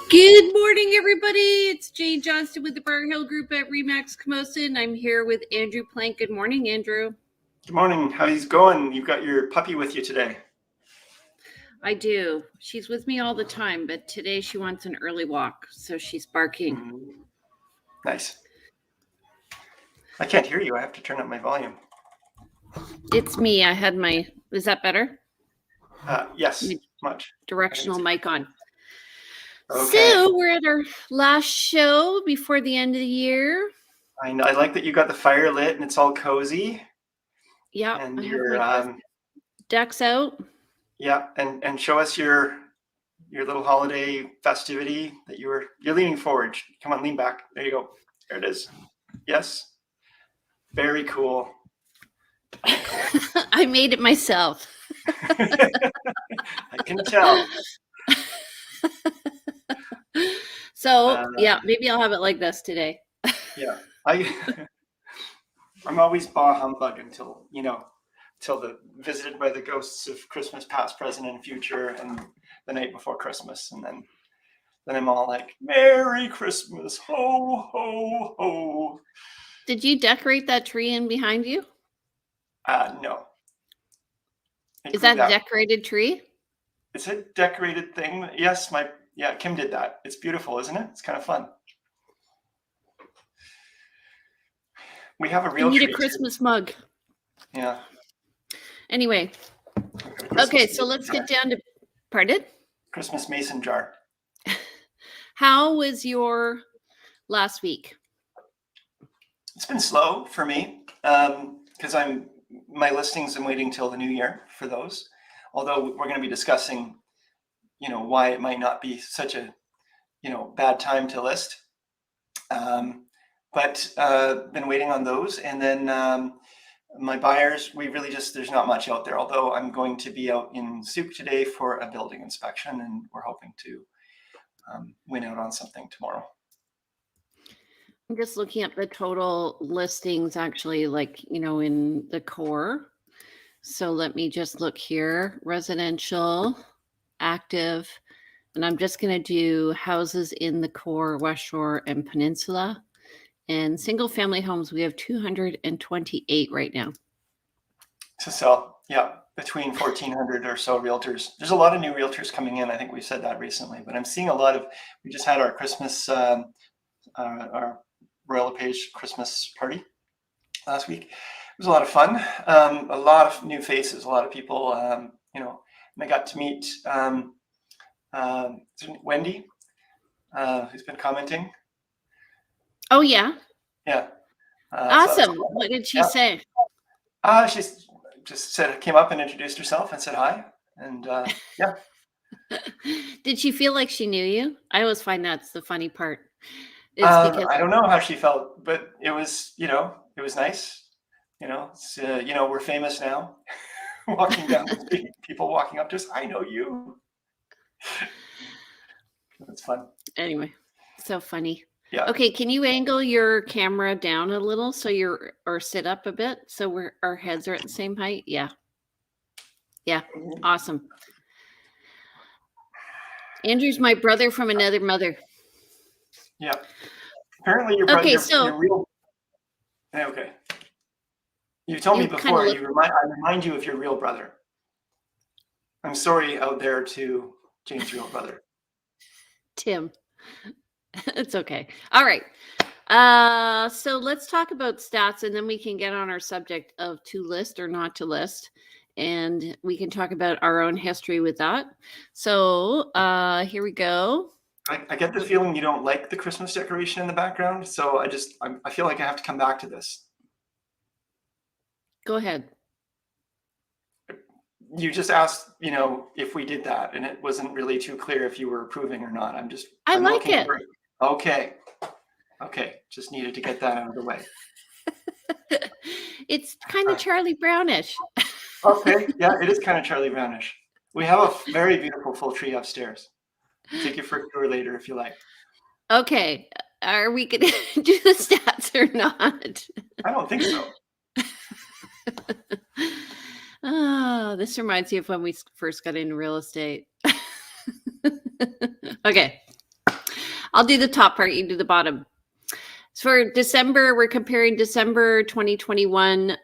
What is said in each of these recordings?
Good morning, everybody. It's Jane Johnston with the Bar Hill Group at Remax Camosun. I'm here with Andrew Plank. Good morning, Andrew. Good morning. How's it going? You've got your puppy with you today. I do. She's with me all the time, but today she wants an early walk, so she's barking. Nice. I can't hear you. I have to turn up my volume. It's me. I had my... Is that better? Yes, much. Directional mic on. Okay. So we're at our last show before the end of the year. I like that you got the fire lit and it's all cozy. Yeah, and I your have my decks out. Yeah, and show us your little holiday festivity that you're leaning forward. Come on, lean back. There you go. There it is. Yes. Very cool. I made it myself. I can tell. So yeah, maybe I'll have it like this today. Yeah, I'm always bah humbug until the visited by the ghosts of Christmas past, present, and future, and the night before Christmas, and then I'm all like, Merry Christmas, ho ho ho. Did you decorate that tree in behind you? No. Is that a decorated tree? It's a decorated thing. Yes, Kim did that. It's beautiful, isn't it? It's kind of fun. We have a real tree. You need a Christmas mug. Yeah. Anyway. Okay, so let's get down to... Pardon? Christmas mason jar. How was your last week? It's been slow for me because my listings, I'm waiting till the new year for those. Although we're going to be discussing, why it might not be such a, bad time to list. But been waiting on those. And then my buyers, there's not much out there. Although I'm going to be out in Soup today for a building inspection, and we're hoping to win out on something tomorrow. I'm just looking at the total listings actually, in the core. So let me just look here. Residential, active, and I'm just going to do houses in the core, West Shore and Peninsula. And single family homes, we have 228 right now. To sell, yeah, between 1,400 or so realtors. There's a lot of new realtors coming in. I think we said that recently, but I'm seeing a lot of, we just had our Christmas, our Royal LePage Christmas party last week. It was a lot of fun. A lot of new faces, a lot of people, and I got to meet Wendy, who's been commenting. Oh, yeah. Yeah. Awesome. So what did she say? She just came up and introduced herself and said hi. And yeah. Did she feel like she knew you? I always find that's the funny part. I don't know how she felt, but it was, it was nice. We're famous now. Walking down the street, people walking up to us. I know you. That's fun. Anyway, so funny. Yeah. Okay, can you angle your camera down a little or sit up a bit so our heads are at the same height? Yeah. Yeah. Awesome. Andrew's my brother from another mother. Yeah. Apparently your brother. Okay, you're real. Okay. You told me before. I remind you of your real brother. I'm sorry out there to Jane's real brother. Tim. It's okay. All right. So let's talk about stats, and then we can get on our subject of to list or not to list. And we can talk about our own history with that. So here we go. I get the feeling you don't like the Christmas decoration in the background. So I feel like I have to come back to this. Go ahead. You just asked, if we did that, and it wasn't really too clear if you were approving or not. I like it. Okay. Just needed to get that out of the way. It's kind of Charlie Brownish. Okay. Yeah, it is kind of Charlie Brownish. We have a very beautiful full tree upstairs. I'll take you for a tour later if you like. Okay. are we going to do the stats or not? I don't think so. Oh, this reminds me of when we first got into real estate. Okay. I'll do the top part, you do the bottom. So for December, we're comparing December 2021.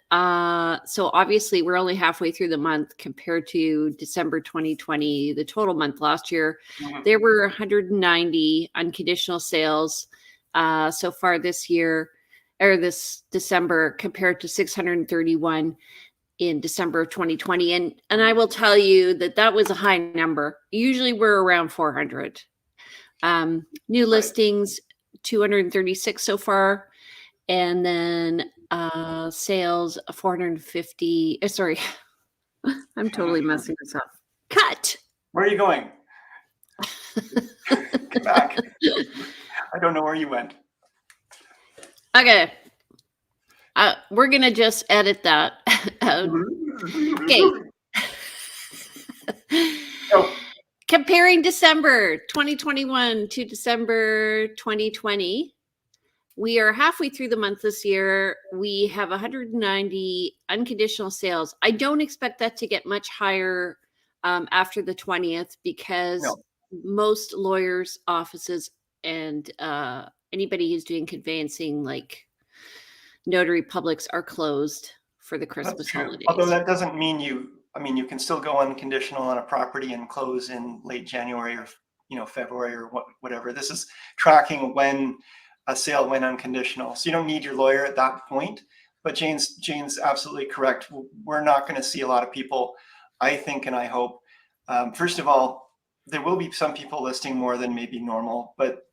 So obviously we're only halfway through the month compared to December 2020, the total month last year. Mhm. There were 190 unconditional sales so far this year, or this December, compared to 631 in December of 2020. And I will tell you that that was a high number. Usually we're around 400. New listings, 236 so far. And then sales, 450. Sorry, I'm totally messing this up. Cut. Where are you going? Come back. I don't know where you went. Okay. We're going to just edit that out. Okay. So, comparing December 2021 to December 2020, we are halfway through the month this year. We have 190 unconditional sales. I don't expect that to get much higher after the 20th because most lawyers' offices and anybody who's doing conveyancing, like notary publics, are closed for the Christmas holidays. Although that doesn't mean you can still go unconditional on a property and close in late January or February or whatever. This is tracking when a sale went unconditional. So you don't need your lawyer at that point. But Jane's absolutely correct. We're not going to see a lot of people, I think, and I hope. First of all, there will be some people listing more than maybe normal, but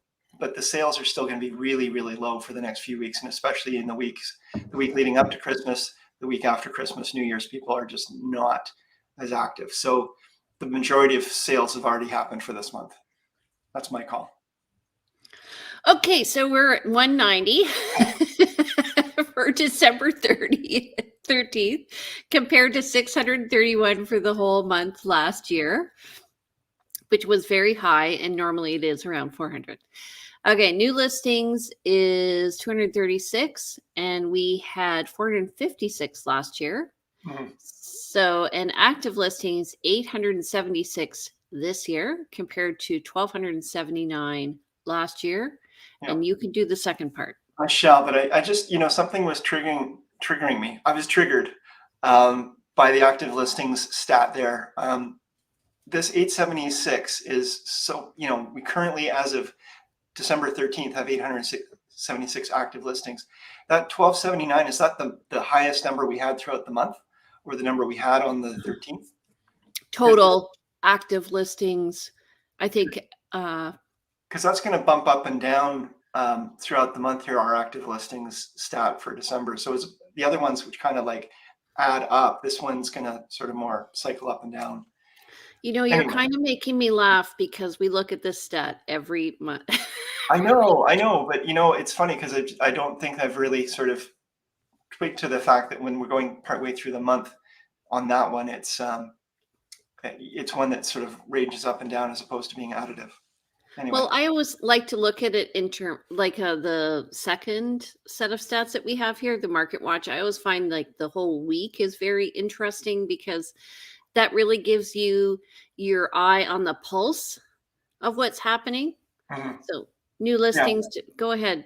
the sales are still going to be really, really low for the next few weeks, and especially in the week leading up to Christmas, the week after Christmas, New Year's, people are just not as active. So the majority of sales have already happened for this month. That's my call. Okay, so we're at 190 for December 13th, compared to 631 for the whole month last year, which was very high, and normally it is around 400. Okay, new listings is 236, and we had 456 last year. Mm-hmm. So, and active listings, 876 this year compared to 1,279 last year. Yeah. And you can do the second part. I shall, but I just, something was triggering me. I was triggered by the active listings stat there. This 876 is so, we currently, as of December 13th, have 876 active listings. That 1279, is that the highest number we had throughout the month, or the number we had on the 13th? Total active listings, I think. Because that's going to bump up and down throughout the month here, our active listings stat for December. So it's the other ones which kind of like add up. This one's going to sort of more cycle up and down. You're kind of making me laugh because we look at this stat every month. I know, but it's funny because I don't think I've really sort of tweaked to the fact that when we're going partway through the month on that one, it's one that sort of ranges up and down as opposed to being additive. Anyway. Well, I always like to look at it in term like the second set of stats that we have here, the Market Watch. I always find like the whole week is very interesting because that really gives you your eye on the pulse of what's happening. Mm-hmm. So new listings, go ahead.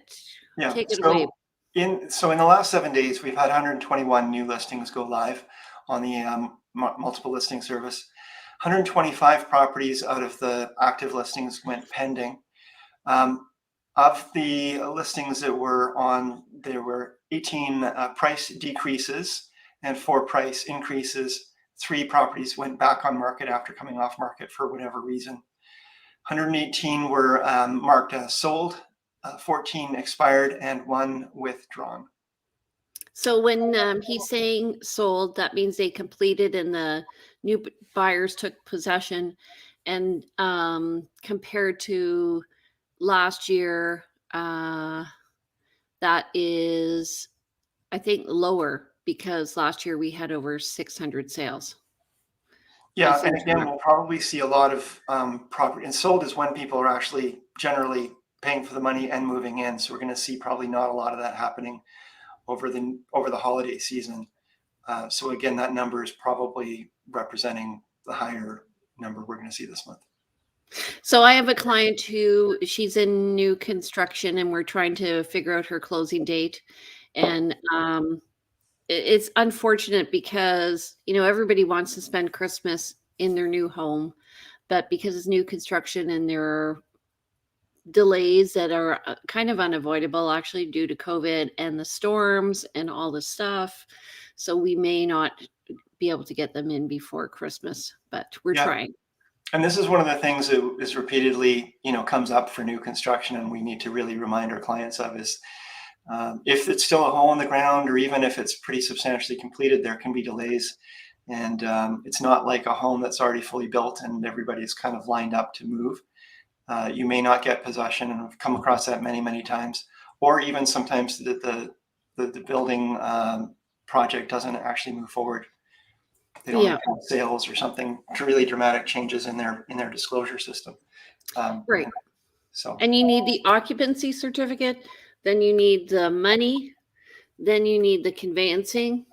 Yeah. Take it away. In the last 7 days, we've had 121 new listings go live on the multiple listing service. 125 properties out of the active listings went pending. Of the listings that were on, there were 18 price decreases and 4 price increases. 3 properties went back on market after coming off market for whatever reason. 118 were marked as sold, 14 expired, and 1 withdrawn. So when he's saying sold, that means they completed and the new buyers took possession. And compared to last year, that is, I think, lower because last year we had over 600 sales. Yeah, and again, we'll probably see a lot of property. And sold is when people are actually generally paying for the money and moving in. So we're going to see probably not a lot of that happening over the holiday season. So again, that number is probably representing the higher number we're going to see this month. So I have a client who she's in new construction and we're trying to figure out her closing date. And it's unfortunate because, everybody wants to spend Christmas in their new home, but because it's new construction and there are delays that are kind of unavoidable actually due to COVID and the storms and all the stuff. So we may not be able to get them in before Christmas, but we're trying. And this is one of the things that is repeatedly, comes up for new construction, and we need to really remind our clients of is if it's still a hole in the ground, or even if it's pretty substantially completed, there can be delays. And it's not like a home that's already fully built and everybody's kind of lined up to move. You may not get possession, and I've come across that many, many times. Or even sometimes the building project doesn't actually move forward. They don't have sales or something, really dramatic changes in their disclosure system. Right. So, and you need the occupancy certificate, then you need the money, then you need the conveyancing,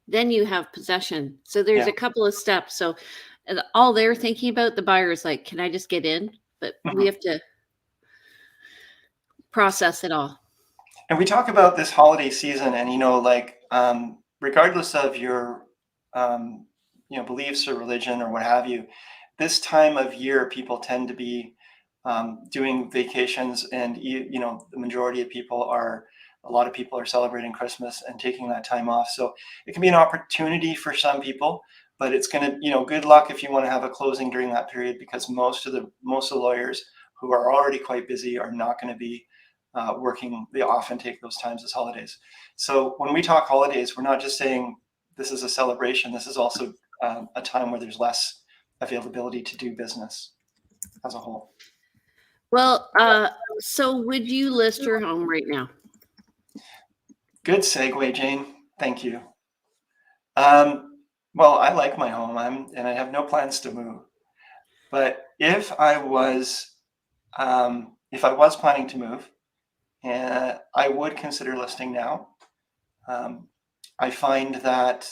then you have possession. So there's a couple of steps. So all they're thinking about, the buyer is like, can I just get in? But we have to process it all. And we talk about this holiday season, and regardless of your beliefs or religion or what have you, this time of year people tend to be doing vacations, and the majority of a lot of people are celebrating Christmas and taking that time off. So it can be an opportunity for some people, but it's going to, good luck if you want to have a closing during that period, because most of the lawyers who are already quite busy are not going to be working. They often take those times as holidays. So when we talk holidays, we're not just saying this is a celebration. This is also a time where there's less availability to do business as a whole. Well, so would you list your home right now? Good segue, Jane. Thank you. Well, I like my home, and I have no plans to move. But if I was planning to move, I would consider listing now. I find that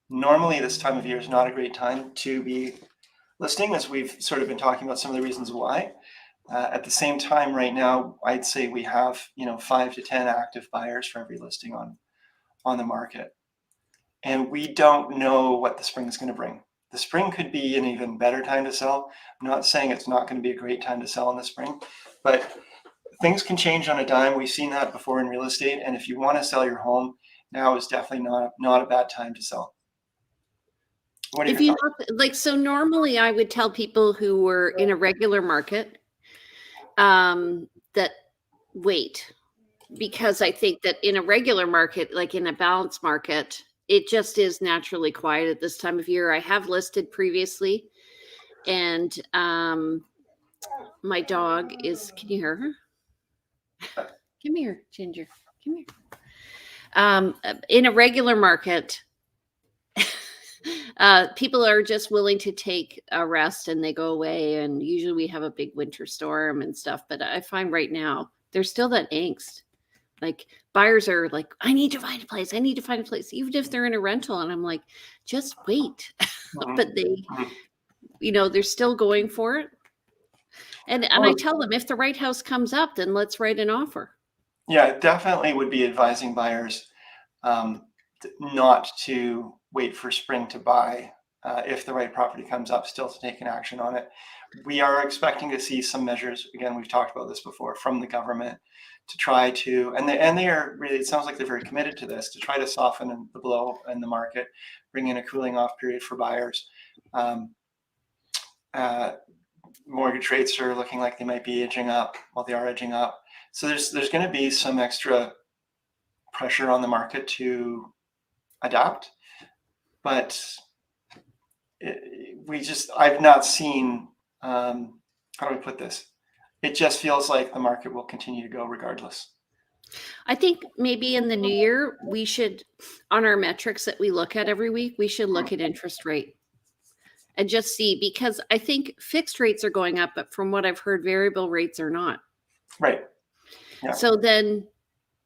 normally this time of year is not a great time to be listing, as we've sort of been talking about some of the reasons why. At the same time, right now, I'd say we have 5 to 10 active buyers for every listing on the market. And we don't know what the spring is going to bring. The spring could be an even better time to sell. I'm not saying it's not going to be a great time to sell in the spring, but things can change on a dime. We've seen that before in real estate. And if you want to sell your home, now is definitely not a bad time to sell. What are your thoughts? So normally I would tell people who were in a regular market that wait, because I think that in a regular market, like in a balanced market, it just is naturally quiet at this time of year. I have listed previously, and my dog is, can you hear her? Come here, Ginger. Come here. In a regular market, people are just willing to take a rest and they go away. And usually we have a big winter storm and stuff. But I find right now there's still that angst. Like buyers are like, I need to find a place. I need to find a place, even if they're in a rental. And I'm like, just wait. But they, they're still going for it. And I tell them, if the right house comes up, then let's write an offer. Yeah, definitely would be advising buyers not to wait for spring to buy. If the right property comes up, still to take an action on it. We are expecting to see some measures. Again, we've talked about this before, from the government to try to, and they are really, it sounds like they're very committed to this, to try to soften the blow in the market, bring in a cooling off period for buyers. Mortgage rates are looking like they might be edging up. Well, they are edging up. So there's going to be some extra pressure on the market to adapt, but I've not seen, how do I put this? It just feels like the market will continue to go regardless. I think maybe in the new year, we should, on our metrics that we look at every week, we should look at interest rate and just see, because I think fixed rates are going up, but from what I've heard, variable rates are not. Right. Yeah. So then,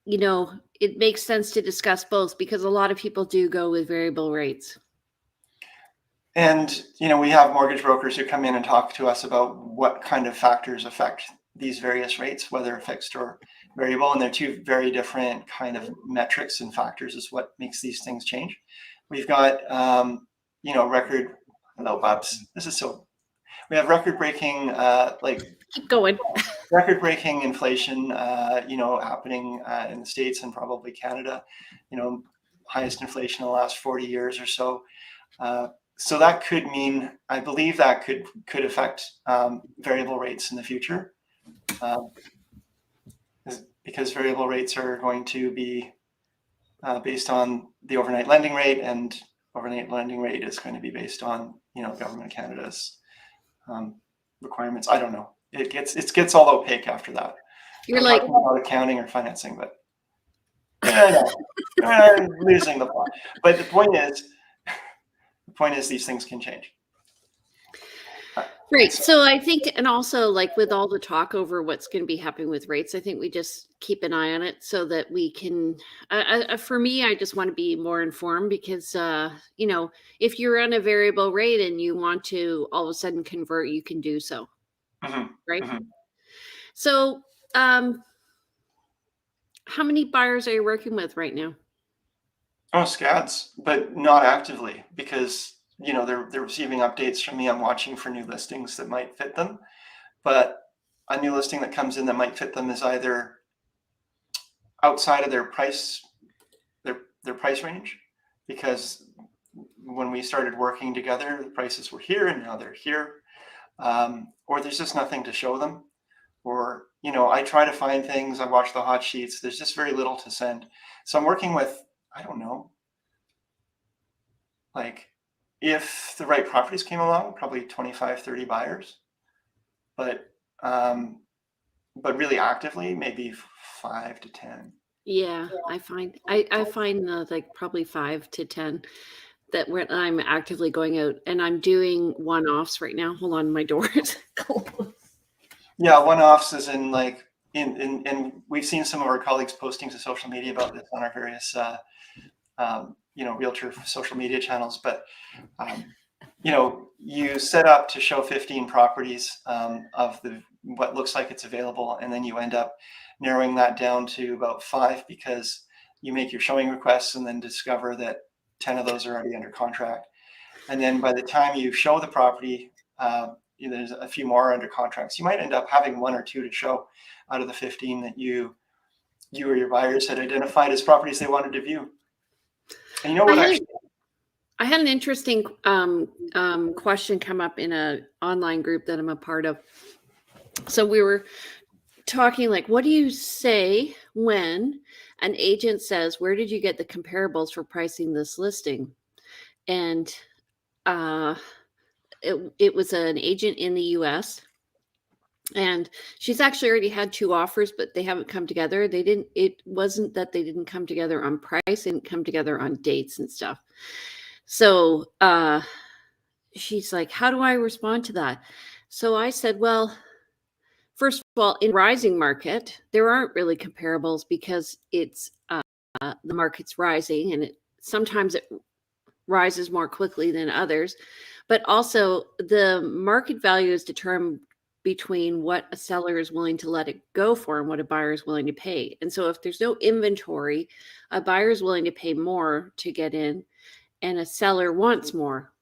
it makes sense to discuss both because a lot of people do go with variable rates. And, we have mortgage brokers who come in and talk to us about what kind of factors affect these various rates, whether fixed or variable. And they're two very different kind of metrics and factors is what makes these things change. We've got, record, hello, Bubs. We have record-breaking, Keep going. record-breaking inflation, happening in the States and probably Canada, highest inflation in the last 40 years or so. So that could mean, I believe that could affect variable rates in the future, because variable rates are going to be based on the overnight lending rate, and overnight lending rate is going to be based on Government of Canada's requirements. I don't know. It gets all opaque after that. You're I'm like, talking about accounting or financing, but I'm losing the plot. But the point is these things can change. right. So I think, and also like with all the talk over what's going to be happening with rates, I think we just keep an eye on it so that we can, for me, I just want to be more informed because, if you're on a variable rate and you want to all of a sudden convert, you can do so. Mm-hmm. Right. Mm-hmm. So, how many buyers are you working with right now? Oh, scads, but not actively because they're receiving updates from me. I'm watching for new listings that might fit them, but a new listing that comes in that might fit them is either outside of their price range, because when we started working together, the prices were here and now they're here, or there's just nothing to show them, or I try to find things. I watch the hot sheets. There's just very little to send, so I'm working with, I don't know, like if the right properties came along, probably 25, 30 buyers, but really actively, maybe 5 to 10. Yeah, I find like probably 5 to 10 that when I'm actively going out, and I'm doing one-offs right now. Hold on, my door is closed. Yeah, one-offs is in like and we've seen some of our colleagues posting to social media about this on our various realtor social media channels, but you set up to show 15 properties of what looks like it's available, and then you end up narrowing that down to about 5 because you make your showing requests and then discover that 10 of those are already under contract. And then by the time you show the property, there's a few more under contracts. You might end up having 1 or 2 to show out of the 15 that you or your buyers had identified as properties they wanted to view. And I had an interesting question come up in an online group that I'm a part of. So we were talking like, what do you say when an agent says, where did you get the comparables for pricing this listing? And it was an agent in the US, and she's actually already had 2 offers, but they haven't come together. It wasn't that they didn't come together on price, they didn't come together on dates and stuff. So she's like, how do I respond to that? So I said, well, first of all, in rising market, there aren't really comparables because it's the market's rising, and sometimes it rises more quickly than others. But also the market value is determined between what a seller is willing to let it go for and what a buyer is willing to pay. And so if there's no inventory, a buyer is willing to pay more to get in, and a seller wants more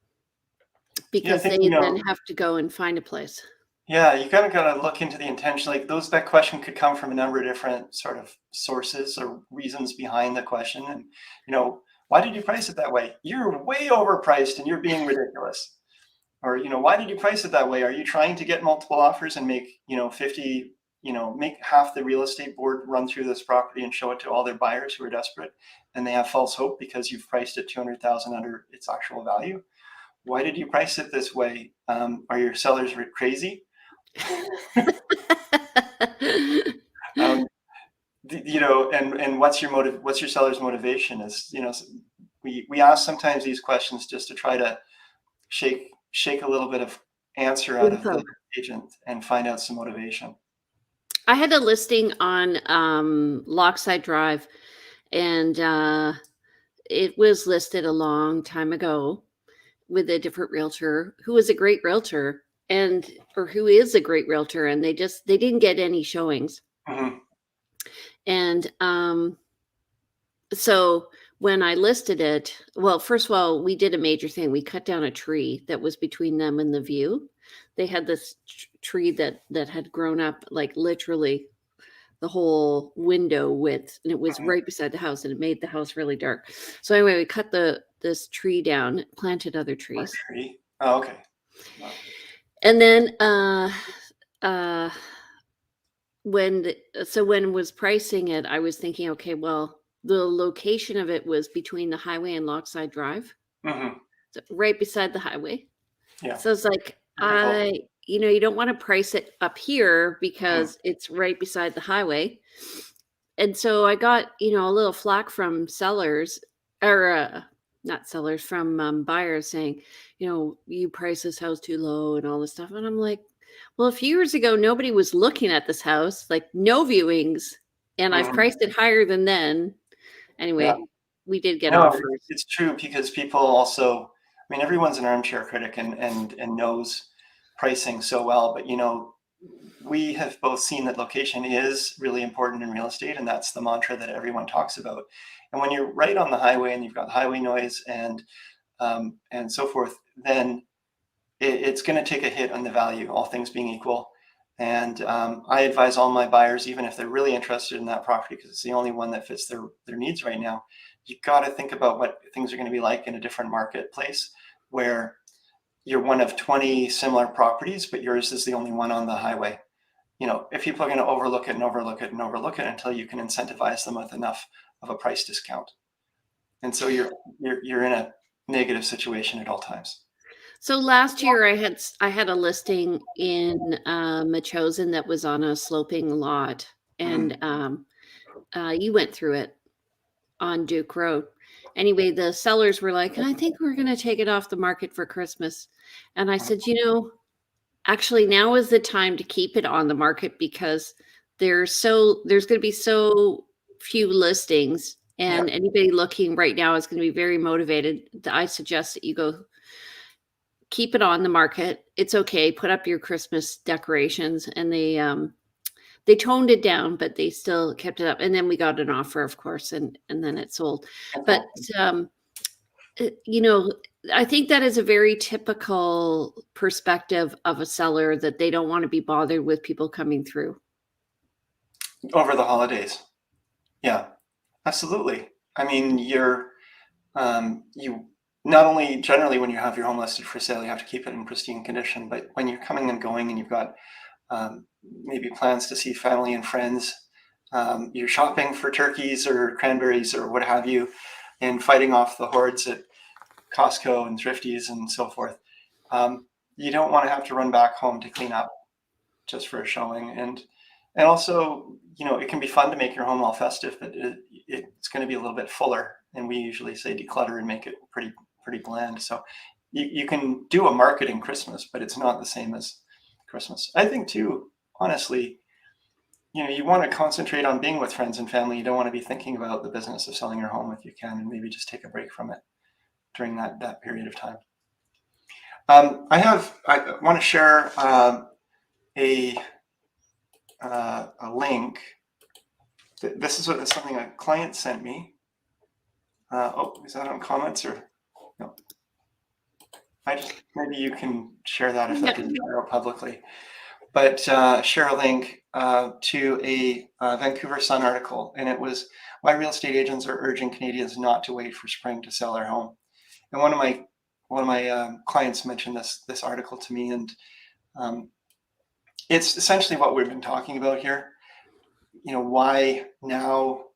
because they then have to go and find a place. Yeah, you kind of got to look into the intention. Like that question could come from a number of different sort of sources or reasons behind the question. And, why did you price it that way? You're way overpriced and you're being ridiculous. Or, why did you price it that way? Are you trying to get multiple offers and make, 50, make half the real estate board run through this property and show it to all their buyers who are desperate and they have false hope because you've priced it 200,000 under its actual value? Why did you price it this way? Are your sellers crazy? And what's your seller's motivation is, we ask sometimes these questions just to try to shake a little bit of answer out of the agent and find out some motivation. I had a listing on Lockside Drive, and it was listed a long time ago with a different realtor who was a great realtor, and or who is a great realtor, and they didn't get any showings. Mhm. And so when I listed it, well, first of all, we did a major thing. We cut down a tree that was between them and the view. They had this tree that had grown up like literally the whole window width, and it was Mhm. right beside the house, and it made the house really dark. So anyway, we cut this tree down, planted other Or trees. tree. Oh, okay. Wow. And then uh when when was pricing it, I was thinking, okay, well, the location of it was between the highway and Lockside Drive, Mhm. so right beside the highway. Yeah. So it's like, Difficult. you don't want to price it up here Mhm. because it's right beside the highway. And so I got, a little flack from sellers, or not sellers, from buyers saying, you price this house too low and all this stuff. And I'm like, well, a few years ago, nobody was looking at this house, like no viewings, and I've Mhm. priced it higher than then. Yeah. Anyway, we did get No, offers. it's true because people also, I mean, everyone's an armchair critic and knows pricing so well, but we have both seen that location is really important in real estate, and that's the mantra that everyone talks about. And when you're right on the highway and you've got highway noise and so forth, then it's going to take a hit on the value, all things being equal. And I advise all my buyers, even if they're really interested in that property, because it's the only one that fits their needs right now, you got to think about what things are going to be like in a different marketplace where you're one of 20 similar properties, but yours is the only one on the highway. If people are going to overlook it and overlook it and overlook it until you can incentivize them with enough of a price discount. And so you're in a negative situation at all times. So last year I had a listing in Machosen that was on a sloping lot, and Mhm. you went through it on Duke Road. Anyway, the sellers were like, I think we're going to take it off the market for Christmas. And I said, actually, now is the time to keep it on the market because there's going to be so few listings, Yeah. and anybody looking right now is going to be very motivated. I suggest that you go keep it on the market. It's okay. Put up your Christmas decorations, and they toned it down, but they still kept it up. And then we got an offer, of course, and then it sold. But Okay. uh, you know, I think that is a very typical perspective of a seller, that they don't want to be bothered with people coming through. Over the holidays. Yeah, absolutely. I mean, you not only generally when you have your home listed for sale, you have to keep it in pristine condition, but when you're coming and going and you've got maybe plans to see family and friends, you're shopping for turkeys or cranberries or what have you, and fighting off the hordes at Costco and Thrifties and so forth. You don't want to have to run back home to clean up just for a showing, and also it can be fun to make your home all festive, but it's going to be a little bit fuller, and we usually say declutter and make it pretty bland. So you can do a marketing Christmas, but it's not the same as Christmas. I think too, honestly, you want to concentrate on being with friends and family. You don't want to be thinking about the business of selling your home if you can, and maybe just take a break from it during that period of time. I want to share a a link. This is something a client sent me. Oh, is that on comments or no? Maybe you can share that if that Yeah. didn't go out publicly. But share a link to a Vancouver Sun article, and it was why real estate agents are urging Canadians not to wait for spring to sell their home. And one of my clients mentioned this article to me, and um, it's essentially what we've been talking about here. Why now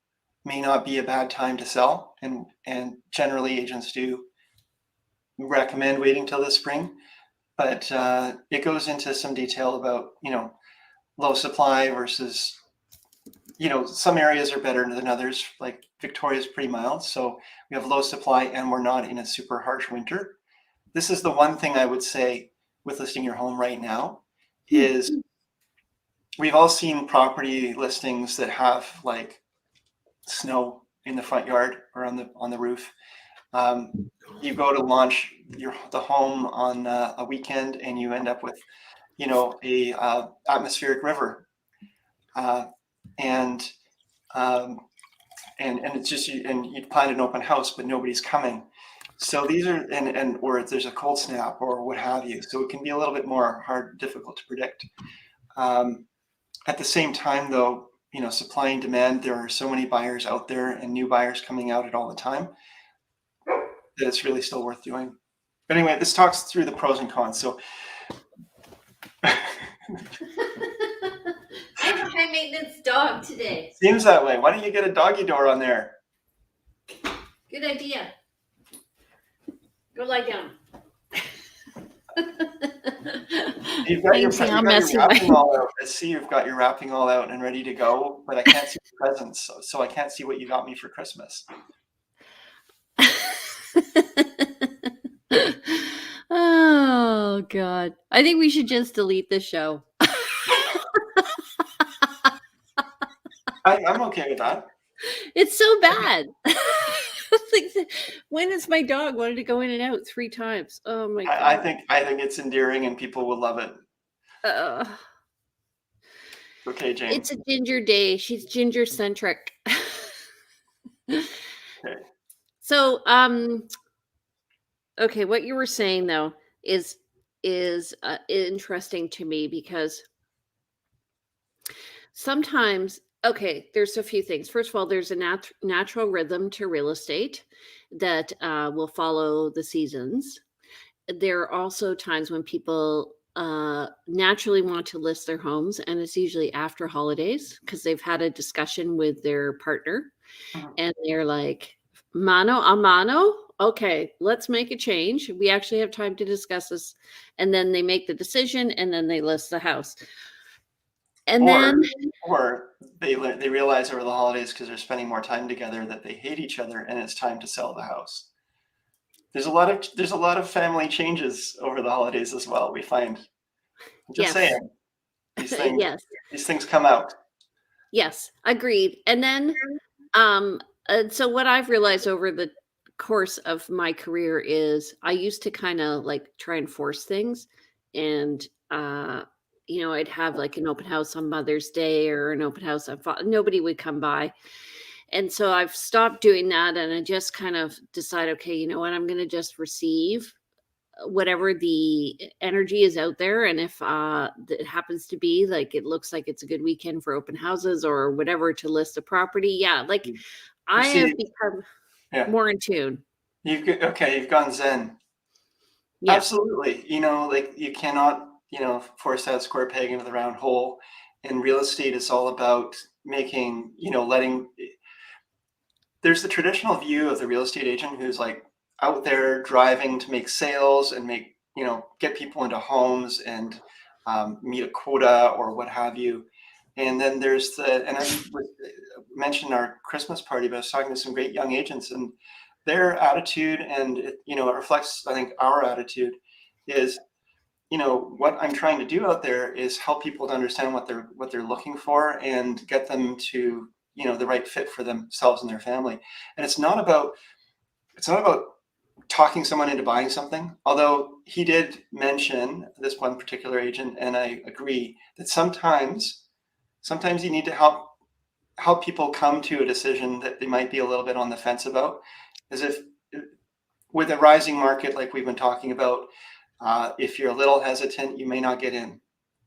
may not be a bad time to sell, and generally agents do recommend waiting till the spring, but it goes into some detail about low supply versus some areas are better than others. Like Victoria's pretty mild, so we have low supply and we're not in a super harsh winter. This is the one thing I would say with listing your home right now is we've all seen property listings that have like snow in the front yard or on the roof. You go to launch the home on a weekend, and you end up with, a atmospheric river, uh, and and it's just and you plan an open house, but nobody's coming. So these are and or if there's a cold snap or what have you. So it can be a little bit more difficult to predict. Um, at the same time, though, supply and demand, there are so many buyers out there and new buyers coming out at all the time that it's really still worth doing. But anyway, this talks through the pros and cons. So I have a high maintenance dog today. seems that way. Why don't you get a doggy door on there? Good idea. Go lie down. You've got your wrapping my... all out. I see you've got your wrapping all out and ready to go, but I can't see the presents, so I can't see what you got me for Christmas. Oh God. I think we should just delete the show. I'm okay with that. It's so bad. When has my dog wanted to go in and out 3 times? Oh my God. I think it's endearing and people will love it. Okay, Jane. It's a ginger day. She's ginger centric. Okay. So, okay, what you were saying though is interesting to me, because sometimes, okay, there's a few things. First of all, there's a natural rhythm to real estate that will follow the seasons. There are also times when people naturally want to list their homes, and it's usually after holidays because they've had a discussion with their partner, and they're like, mano a mano, okay, let's make a change. We actually have time to discuss this. And then they make the decision, and then they list the house. And or they realize over the holidays, because they're spending more time together, that they hate each other and it's time to sell the house. There's a lot of family changes over the holidays as well, we find. I'm just saying. These things, these things come out. Yes, agreed. And then so what I've realized over the course of my career is I used to kind of like try and force things, and I'd have like an open house on Mother's Day or an open house on nobody would come by. And so I've stopped doing that, and I just kind of decide, okay, you know what, I'm going to just receive whatever the energy is out there. And if it happens to be like, it looks like it's a good weekend for open houses or whatever to list a property. Yeah. Like I have become more in tune. You've gone Zen. Yeah. Absolutely. Like you cannot, force that square peg into the round hole. And real estate is all about making, there's the traditional view of the real estate agent who's like out there driving to make sales and get people into homes and meet a quota or what have you. And then there's and I mentioned our Christmas party, but I was talking to some great young agents, and their attitude, and it reflects, I think, our attitude is, what I'm trying to do out there is help people to understand what they're looking for and get them to, the right fit for themselves and their family. And it's not about talking someone into buying something, although he did mention, this one particular agent, and I agree, that sometimes you need to help people come to a decision that they might be a little bit on the fence about. As if with a rising market like we've been talking about, if you're a little hesitant, you may not get in.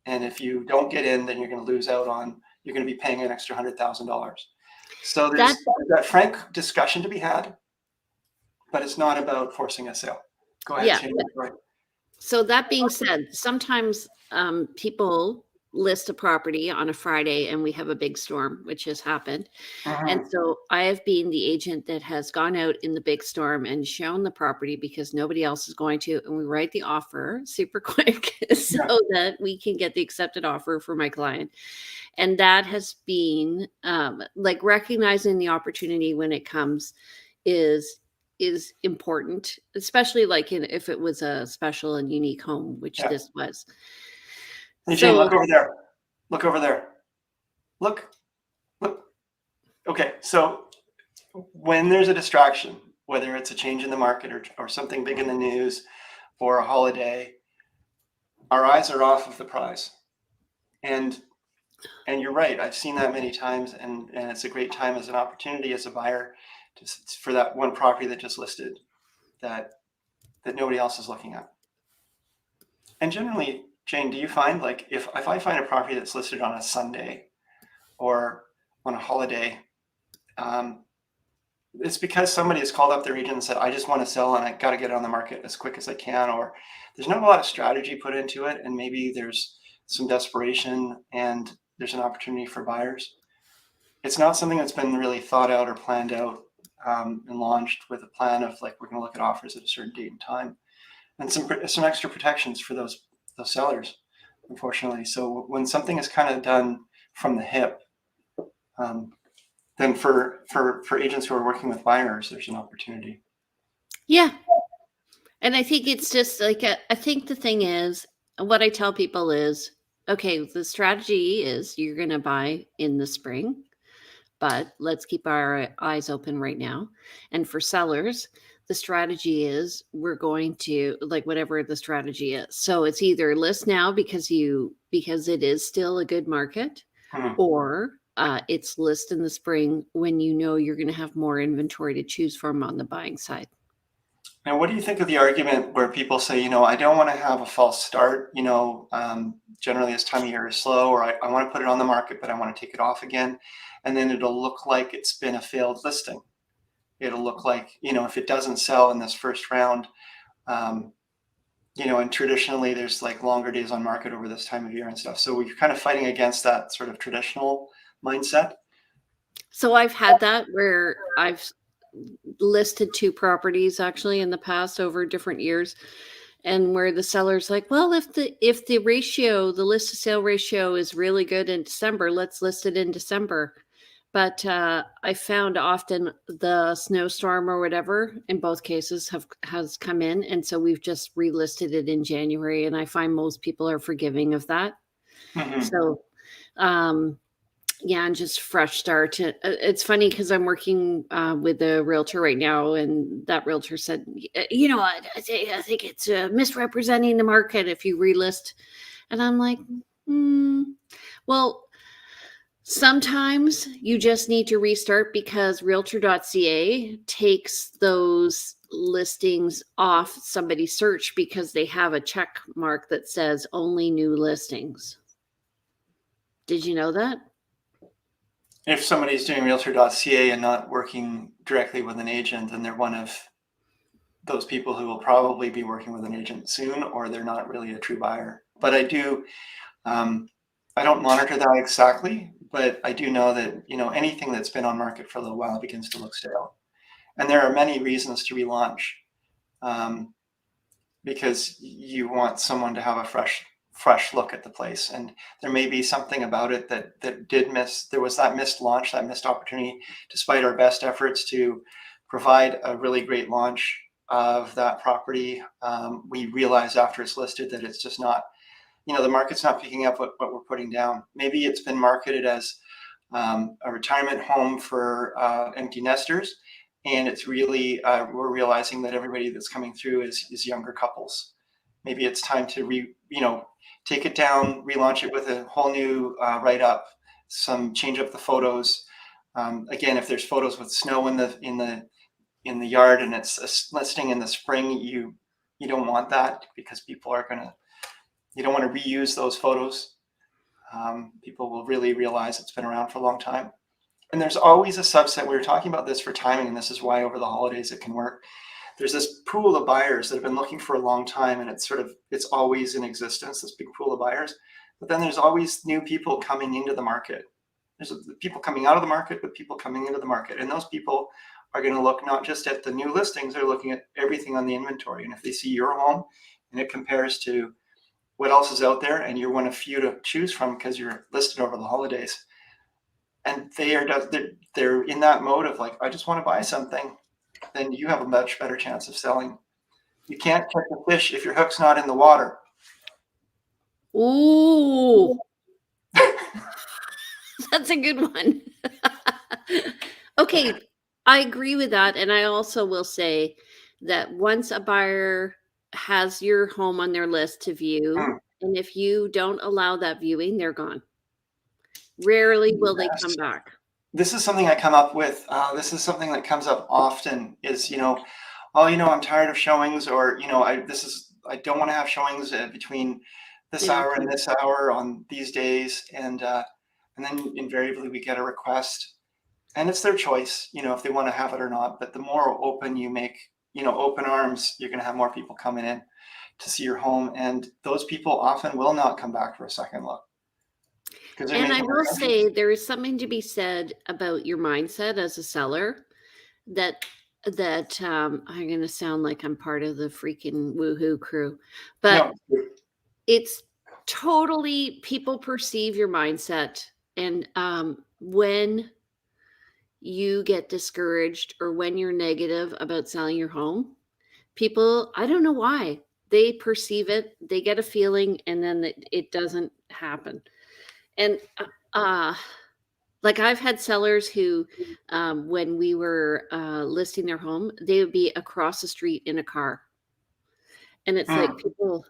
And if you don't get in, then you're going to lose out on, you're going to be paying an extra $100,000. So there's that frank discussion to be had, but it's not about forcing a sale. Go ahead. Yeah. So that being said, sometimes people list a property on a Friday and we have a big storm, which has happened. And so I have been the agent that has gone out in the big storm and shown the property because nobody else is going to, and we write the offer super quick so that we can get the accepted offer for my client. And that has been like recognizing the opportunity when it comes is important, especially like if it was a special and unique home, which this was. Hey, Jane, look over there. Look over there. Look. Okay, so when there's a distraction, whether it's a change in the market or something big in the news or a holiday, our eyes are off of the prize. And you're right. I've seen that many times, and it's a great time as an opportunity as a buyer for that one property that just listed that nobody else is looking at. And generally, Jane, do you find like if I find a property that's listed on a Sunday or on a holiday, it's because somebody has called up their agent and said, I just want to sell and I got to get it on the market as quick as I can, or there's not a lot of strategy put into it, and maybe there's some desperation and there's an opportunity for buyers. It's not something that's been really thought out or planned out and launched with a plan of like, we're going to look at offers at a certain date and time, and some extra protections for those sellers, unfortunately. So when something is kind of done from the hip, then for agents who are working with buyers, there's an opportunity. Yeah. And I think it's just like, I think the thing is, what I tell people is, okay, the strategy is you're going to buy in the spring, but let's keep our eyes open right now. And for sellers, the strategy is we're going to, like, whatever the strategy is. So it's either list now because it is still a good market, or it's list in the spring when you know you're going to have more inventory to choose from on the buying side. Now, what do you think of the argument where people say, I don't want to have a false start, generally this time of year is slow, or I want to put it on the market, but I want to take it off again. And then it'll look like it's been a failed listing. It'll look like, if it doesn't sell in this first round, and traditionally there's like longer days on market over this time of year and stuff. So we're kind of fighting against that sort of traditional mindset. So I've had that where I've listed 2 properties actually in the past over different years, and where the seller's like, well, if the ratio, the list to sale ratio is really good in December, let's list it in December. But I found often the snowstorm or whatever in both cases has come in, and so we've just relisted it in January, and I find most people are forgiving of that. Mm-hmm. So yeah, and just fresh start. It's funny because I'm working with a realtor right now, and that realtor said, I think it's misrepresenting the market if you relist. And I'm like, well, sometimes you just need to restart because realtor.ca takes those listings off somebody's search because they have a check mark that says only new listings. Did you know that? If somebody's doing realtor.ca and not working directly with an agent, then they're one of those people who will probably be working with an agent soon, or they're not really a true buyer. But I do, I don't monitor that exactly, but I do know that, anything that's been on market for a little while begins to look stale. And there are many reasons to relaunch, because you want someone to have a fresh look at the place, and there may be something about it that there was that missed launch, that missed opportunity, despite our best efforts to provide a really great launch of that property. We realize after it's listed that it's just not, the market's not picking up what we're putting down. Maybe it's been marketed as a retirement home for empty nesters, and it's really, we're realizing that everybody that's coming through is younger couples. Maybe it's time to take it down, relaunch it with a whole new write-up, change up the photos. Again, if there's photos with snow in the yard and it's a listing in the spring, you don't want that, because people are you don't want to reuse those photos. People will really realize it's been around for a long time. And there's always a subset. We were talking about this for timing, and this is why over the holidays it can work. There's this pool of buyers that have been looking for a long time, and it's always in existence, this big pool of buyers. But then there's always new people coming into the market. There's people coming out of the market, but people coming into the market. And those people are going to look not just at the new listings, they're looking at everything on the inventory. And if they see your home and it compares to what else is out there, and you're one of few to choose from because you're listed over the holidays, and they're in that mode of like, I just want to buy something, then you have a much better chance of selling. You can't catch a fish if your hook's not in the water. Ooh. That's a good one. Okay, I agree with that, and I also will say that once a buyer has your home on their list to view, Mm, and if you don't allow that viewing, they're gone. Rarely will they come yes. back. This is something I come up with. This is something that comes up often is, oh, I'm tired of showings, or, I don't want to have showings between They this don't hour and come. this hour on these days. And then invariably we get a request, and it's their choice, if they want to have it or not. But the more open you make, open arms, you're going to have more people coming in to see your home. And those people often will not come back for a second look because they're And I making will arrangements. say there is something to be said about your mindset as a seller that I'm gonna sound like I'm part of the freaking woohoo crew, but No. it's totally people perceive your mindset, and, when you get discouraged or when you're negative about selling your home, people I don't know why, they perceive it, they get a feeling, and then it doesn't happen, and, like, I've had sellers who, when we were, listing their home, they would be across the street in a car, and it's like Mm. people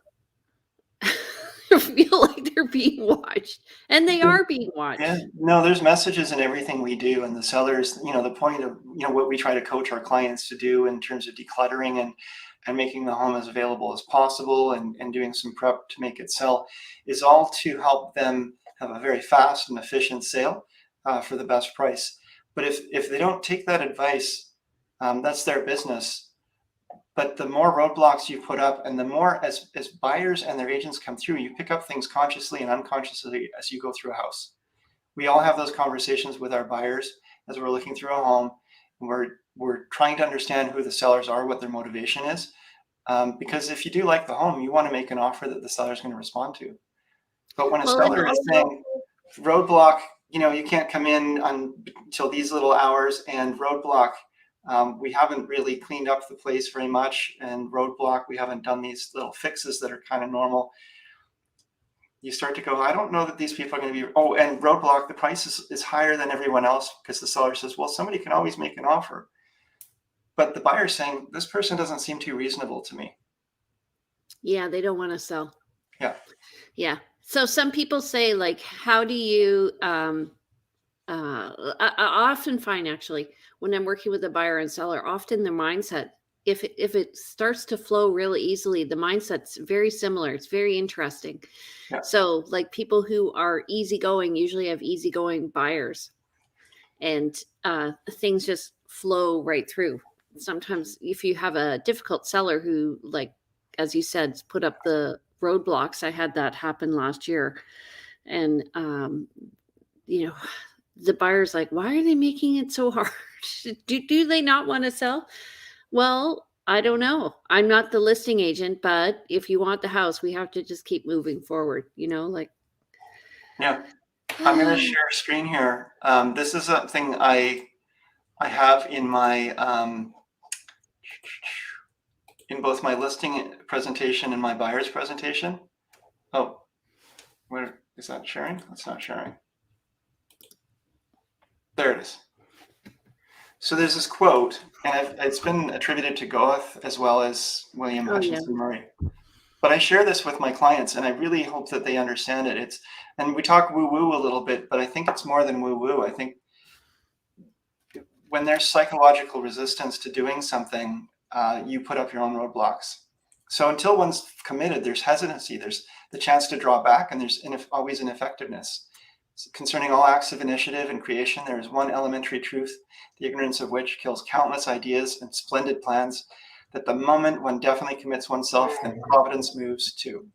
feel like they're being watched, and they are being Yeah, watched. no, there's messages in everything we do, and the sellers, the point of, what we try to coach our clients to do in terms of decluttering and making the home as available as possible, and doing some prep to make it sell, is all to help them have a very fast and efficient sale for the best price. But if they don't take that advice, that's their business. But the more roadblocks you put up, and the more as buyers and their agents come through, you pick up things consciously and unconsciously as you go through a house. We all have those conversations with our buyers as we're looking through a home, and we're trying to understand who the sellers are, what their motivation is, because if you do like the home, you want to make an offer that the seller is going to respond to. But when a Well, and seller is also saying roadblock, you can't come in until these little hours, and roadblock, we haven't really cleaned up the place very much, and roadblock, we haven't done these little fixes that are kind of normal. You start to go, I don't know that these people are going to be, oh, and roadblock, the price is higher than everyone else, because the seller says, well, somebody can always make an offer. But the buyer's saying, this person doesn't seem too reasonable to me. yeah, they don't wanna sell. Yeah. Yeah. So some people say, like, how do you, I often find actually when I'm working with a buyer and seller, often the mindset, if it starts to flow really easily, the mindset's very similar. It's very interesting. Yeah. So, like people who are easygoing usually have easygoing buyers, and things just flow right through. Sometimes, if you have a difficult seller who, like as you said, put up the roadblocks, I had that happen last year, and you know, the buyer's like, "Why are they making it so hard? Do they not wanna sell?" Well, I don't know. I'm not the listing agent, but if you want the house, we have to just keep moving forward, like Yeah. I'm going to share a screen here. This is something I have in my in both my listing presentation and my buyer's presentation. Oh, where is that sharing? That's not sharing. There it is. So there's this quote, and it's been attributed to Goethe as well as William Oh, yeah. Hutchinson Murray. But I share this with my clients, and I really hope that they understand it. And we talk woo-woo a little bit, but I think it's more than woo-woo. I think when there's psychological resistance to doing something, you put up your own roadblocks. So until one's committed, there's hesitancy, there's the chance to draw back, and there's always ineffectiveness. Concerning all acts of initiative and creation, there is one elementary truth, the ignorance of which kills countless ideas and splendid plans, that the moment one definitely commits oneself, then providence moves too.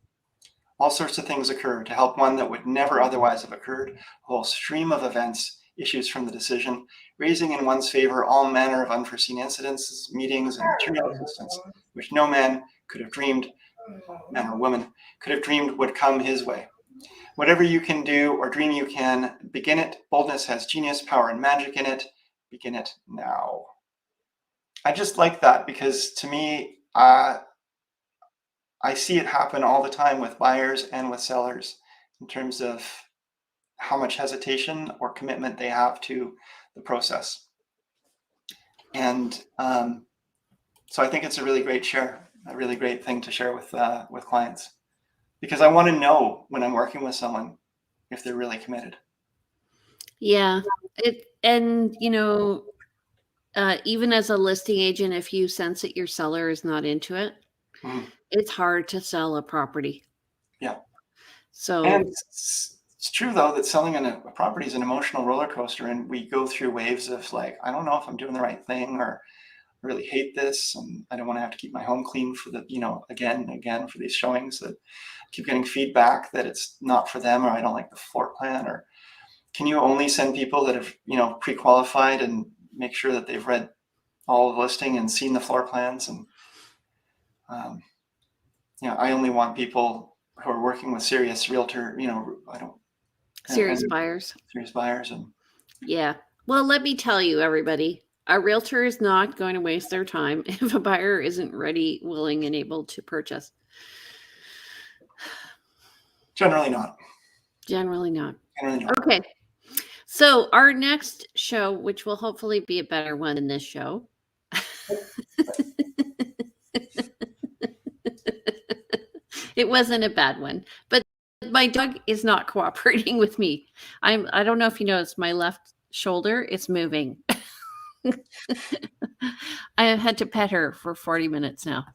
All sorts of things occur to help one that would never otherwise have occurred. A whole stream of events issues from the decision, raising in one's favor all manner of unforeseen incidents, meetings, and material existence, which no man could have dreamed, man or woman, could have dreamed would come his way. Whatever you can do or dream you can, begin it. Boldness has genius, power, and magic in it. Begin it now. I just like that because to me, I see it happen all the time with buyers and with sellers in terms of how much hesitation or commitment they have to the process. And so I think it's a really great thing to share with clients, because I want to know when I'm working with someone if they're really committed. Yeah. And even as a listing agent, if you sense that your seller is not into it, it's hard to sell a property. Yeah. So, and it's true though that selling a property is an emotional roller coaster, and we go through waves of like, I don't know if I'm doing the right thing, or I really hate this, and I don't want to have to keep my home clean for the, again and again for these showings that keep getting feedback that it's not for them, or I don't like the floor plan. Or can you only send people that have, pre-qualified and make sure that they've read all of the listing and seen the floor plans? And I only want people who are working with serious realtor, serious buyers. Serious buyers. And yeah. Well, let me tell you, everybody, a realtor is not going to waste their time if a buyer isn't ready, willing, and able to purchase. Generally not. Generally not. Generally not. Okay. So our next show, which will hopefully be a better one than this show. It wasn't a bad one, but my dog is not cooperating with me. I don't know if you noticed, my left shoulder is moving. I have had to pet her for 40 minutes now.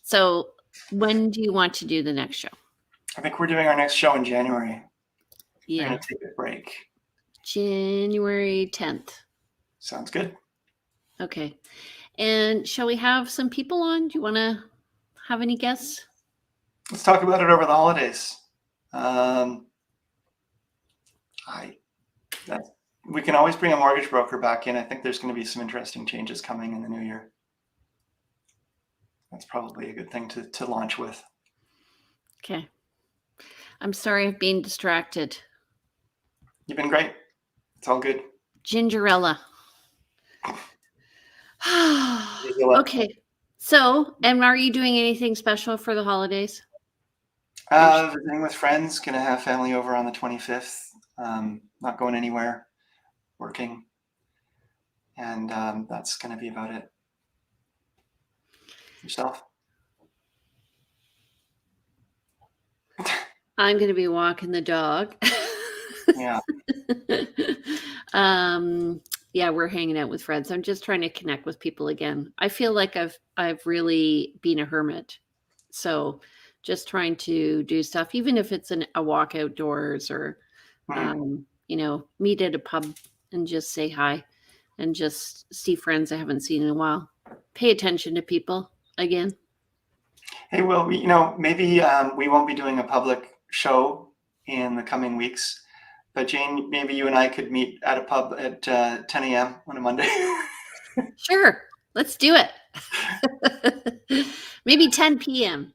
So when do you want to do the next show? I think we're doing our next show in January. Yeah. We're going to take a break. January 10th. Sounds good. Okay. And shall we have some people on? Do you want to have any guests? Let's talk about it over the holidays. We can always bring a mortgage broker back in. I think there's going to be some interesting changes coming in the new year. That's probably a good thing to launch with. Okay. I'm sorry I've been distracted. You've been great. It's all good. Gingerella. Okay. So, and are you doing anything special for the holidays? Visiting with friends. Going to have family over on the 25th. Not going anywhere. Working. And that's going to be about it. Yourself? I'm going to be walking the dog. Yeah. Yeah, we're hanging out with friends. I'm just trying to connect with people again. I feel like I've really been a hermit. So just trying to do stuff, even if it's a walk outdoors, or, meet at a pub and just say hi and just see friends I haven't seen in a while. Pay attention to people again. Hey, Will, maybe we won't be doing a public show in the coming weeks. But Jane, maybe you and I could meet at a pub at 10 a.m. on a Monday. Sure. Let's do it. Maybe 10 p.m.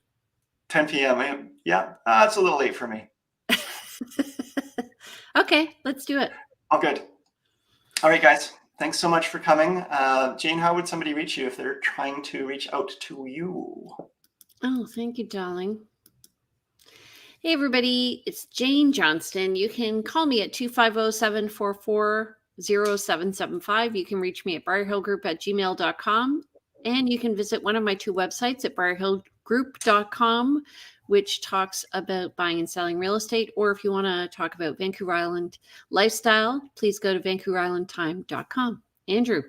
10 p.m. Yeah, it's a little late for me. Okay, let's do it. All good. All right, guys. Thanks so much for coming. Jane, how would somebody reach you if they're trying to reach out to you? Oh, thank you, darling. Hey, everybody, it's Jane Johnston. You can call me at 250-744-0775. You can reach me at briarhillgroup@gmail.com. And you can visit one of my two websites at briarhillgroup.com, which talks about buying and selling real estate. Or if you want to talk about Vancouver Island lifestyle, please go to vancouverislandtime.com. Andrew.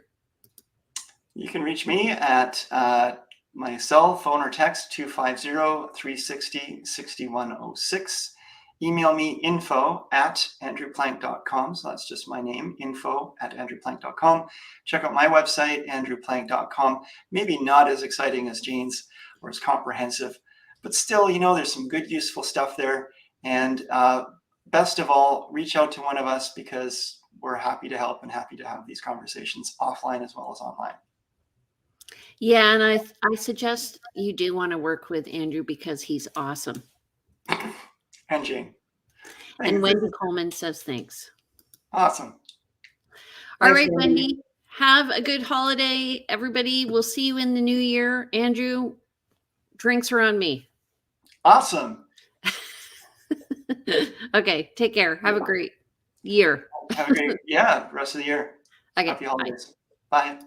You can reach me at my cell phone or text 250-360-6106. Email me info@andrewplank.com. So that's just my name, info@andrewplank.com. Check out my website, andrewplank.com. Maybe not as exciting as Jane's or as comprehensive, but still, there's some good, useful stuff there. And best of all, reach out to one of us, because we're happy to help and happy to have these conversations offline as well as online. Yeah, and I suggest you do want to work with Andrew because he's awesome. And Jane. And Wendy Coleman says thanks. Awesome. All right, Wendy. Have a good holiday, everybody. We'll see you in the new year. Andrew, drinks are on me. Awesome. Okay, take care. Have a great year. Have a great, yeah, rest of the year. Okay, Happy bye. holidays. Bye.